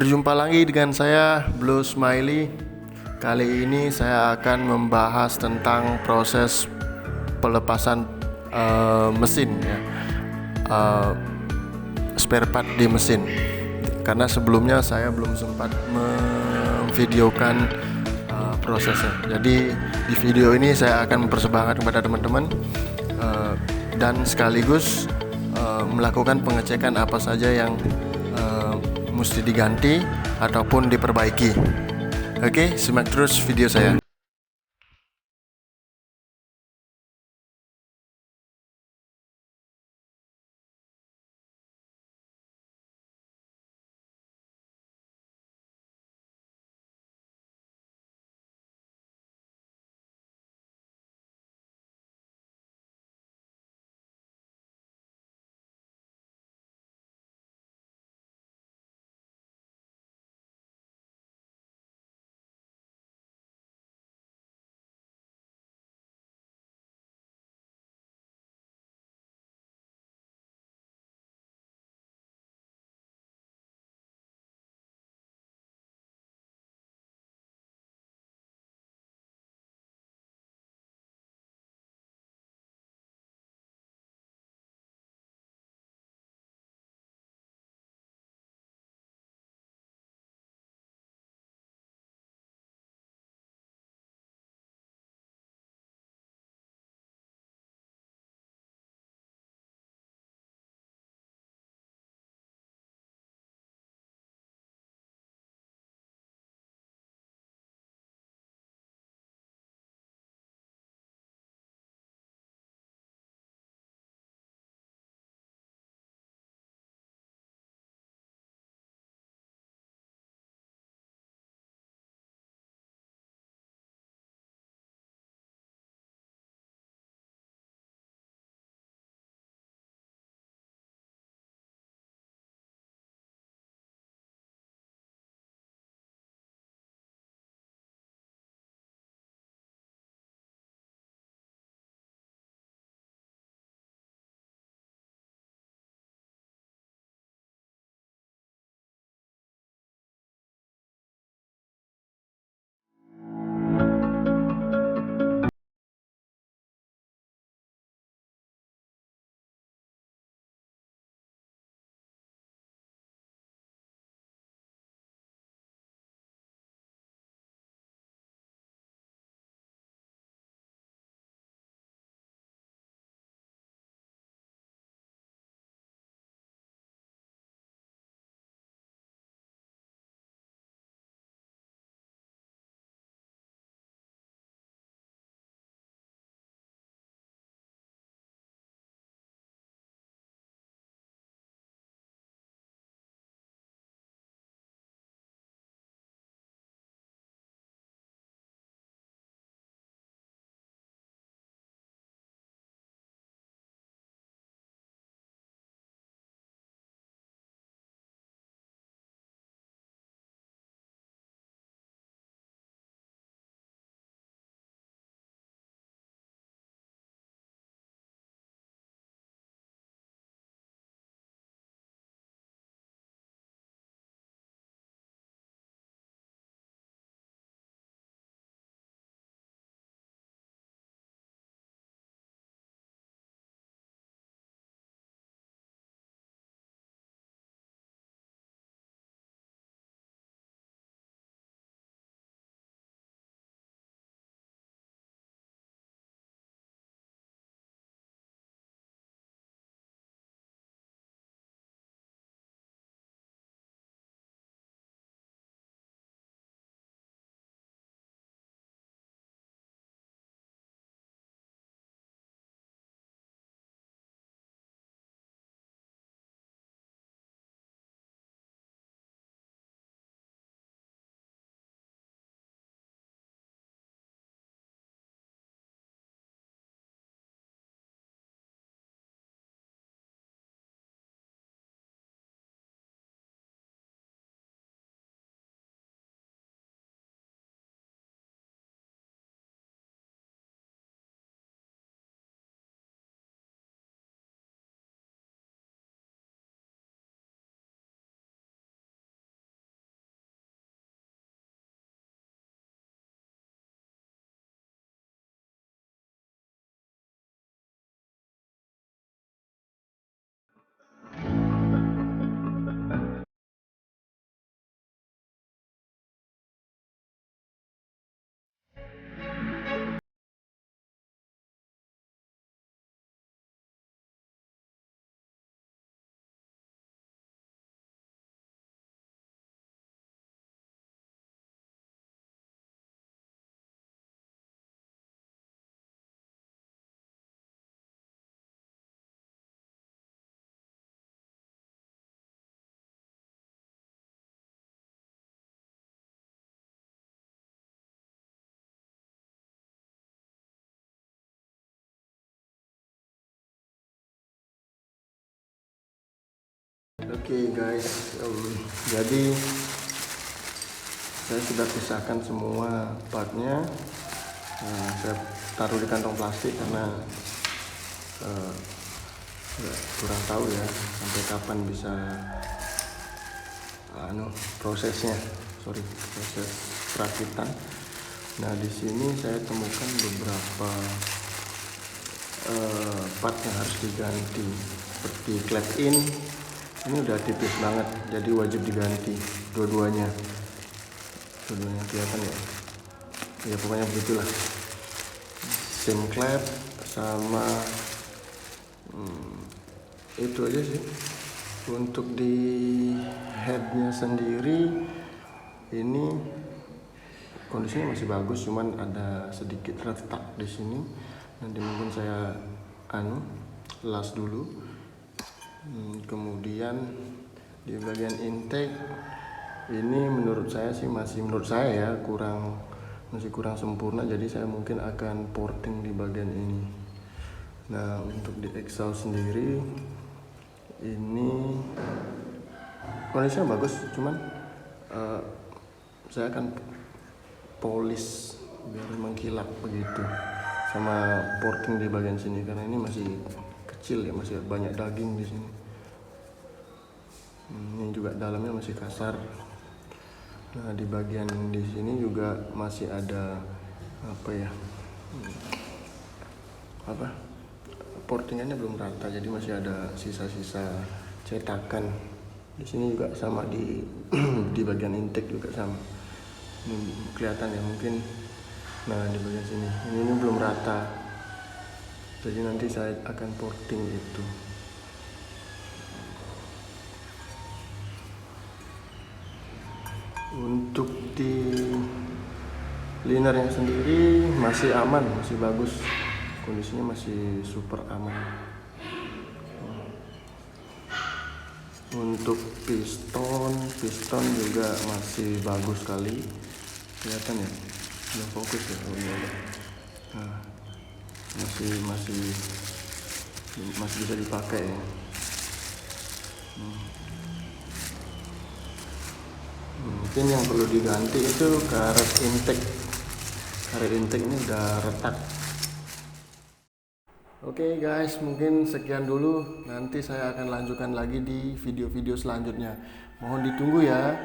Berjumpa lagi dengan saya Blue Smiley. Kali ini saya akan membahas tentang proses pelepasan mesin ya, eh, spare part di mesin. Karena sebelumnya saya belum sempat memvideokan prosesnya. Jadi di video ini saya akan mempersembahkan kepada teman-teman dan sekaligus melakukan pengecekan apa saja yang mesti diganti ataupun diperbaiki. Oke, simak terus video saya. Oke guys, jadi saya sudah pisahkan semua partnya. Saya taruh di kantong plastik karena kurang tahu ya sampai kapan bisa prosesnya, proses perakitan. Nah di sini saya temukan beberapa part yang harus diganti, seperti clap in. Ini udah tipis banget, jadi wajib diganti dua-duanya kelihatan ya. Ya pokoknya begitulah. Sim clap sama itu aja sih. Untuk di headnya sendiri ini kondisinya masih bagus, cuman ada sedikit retak di sini. Nanti mungkin saya las dulu. Kemudian di bagian intake ini menurut saya ya masih kurang sempurna, jadi saya mungkin akan porting di bagian ini. Nah untuk di exhaust sendiri ini kondisinya bagus, cuman saya akan polish biar mengkilap begitu, sama porting di bagian sini karena ini masih kecil ya, masih banyak daging di sini. Ini juga dalamnya masih kasar. Nah di bagian di sini juga masih ada portingannya belum rata, jadi masih ada sisa-sisa cetakan. Di sini juga sama, di di bagian intake juga sama. Ini kelihatan ya mungkin. Nah di bagian sini ini belum rata, jadi nanti saya akan porting itu. Untuk di linernya sendiri masih aman, masih bagus, kondisinya masih super aman. Untuk piston juga masih bagus sekali, kelihatan ya, udah fokus ya. Nah, masih bisa dipakai ya. Mungkin yang perlu diganti itu karet intake ini udah retak. Oke guys, mungkin sekian dulu. Nanti saya akan lanjutkan lagi di video-video selanjutnya. Mohon ditunggu ya.